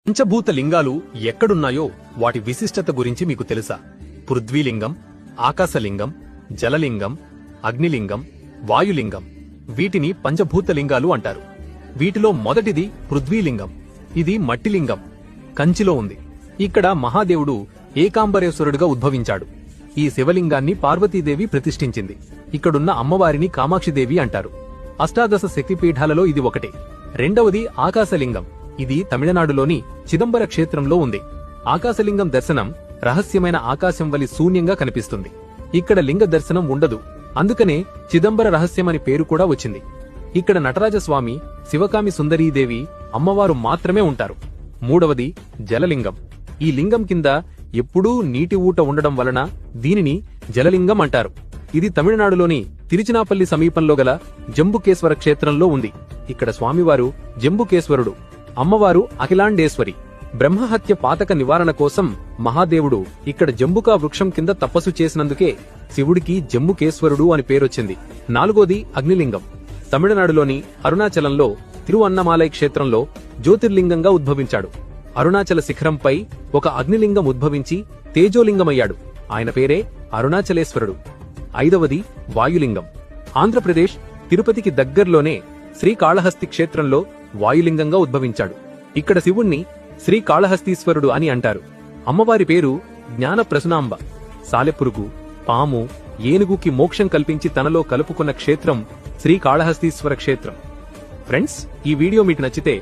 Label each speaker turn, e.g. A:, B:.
A: పంచభూత లింగాలు ఎక్కడున్నాయో వాటి విశిష్టత గురించి మీకు తెలుసా? పృథ్వీలింగం, ఆకాశలింగం, జలలింగం, అగ్నిలింగం, వాయులింగం. వీటిని పంచభూత లింగాలు అంటారు. వీటిలో మొదటిది పృథ్వీలింగం. ఇది మట్టిలింగం, కంచిలో ఉంది. ఇక్కడ మహాదేవుడు ఏకాంబరేశ్వరుడుగా ఉద్భవించాడు. ఈ శివలింగాన్ని పార్వతీదేవి ప్రతిష్ఠించింది. ఇక్కడున్న అమ్మవారిని కామాక్షిదేవి అంటారు. అష్టాదశ శక్తిపీఠాలలో ఇది ఒకటే. రెండవది ఆకాశలింగం. ఇది తమిళనాడులోని చిదంబర క్షేత్రంలో ఉంది. ఆకాశలింగం దర్శనం రహస్యమైన ఆకాశం వలి శూన్యంగా కనిపిస్తుంది. ఇక్కడ లింగ దర్శనం ఉండదు. అందుకనే చిదంబర రహస్యమని పేరు కూడా వచ్చింది. ఇక్కడ నటరాజస్వామి, శివకామి సుందరీదేవి అమ్మవారు మాత్రమే ఉంటారు. మూడవది జలలింగం. ఈ లింగం కింద ఎప్పుడూ నీటి ఊట ఉండడం వలన దీనిని జలలింగం అంటారు. ఇది తమిళనాడులోని తిరుచినాపల్లి సమీపంలో గల జంబుకేశ్వర క్షేత్రంలో ఉంది. ఇక్కడ స్వామివారు జంబుకేశ్వరుడు, అమ్మవారు అఖిలాండేశ్వరి. బ్రహ్మహత్య పాతక నివారణ కోసం మహాదేవుడు ఇక్కడ జంబుకా వృక్షం కింద తపస్సు చేసినందుకే శివుడికి జంబుకేశ్వరుడు అని పేరొచ్చింది. నాలుగోది అగ్నిలింగం. తమిళనాడులోని అరుణాచలంలో తిరువన్నమాలై క్షేత్రంలో జ్యోతిర్లింగంగా ఉద్భవించాడు. అరుణాచల శిఖరంపై ఒక అగ్నిలింగం ఉద్భవించి తేజోలింగమయ్యాడు. ఆయన పేరే అరుణాచలేశ్వరుడు. ఐదవది వాయులింగం. ఆంధ్రప్రదేశ్ తిరుపతికి దగ్గర్లోనే శ్రీకాళహస్తి క్షేత్రంలో వాయులింగంగా ఉద్భవించాడు. ఇక్కడ శివుణ్ణి శ్రీకాళహస్తీశ్వరుడు అని అంటారు. అమ్మవారి పేరు జ్ఞాన ప్రసునాంబ. సాలెపురుగు, పాము, ఏనుగుకి మోక్షం కల్పించి తనలో కలుపుకున్న క్షేత్రం శ్రీకాళహస్తీశ్వర క్షేత్రం. ఫ్రెండ్స్, ఈ వీడియో మీకు నచ్చితే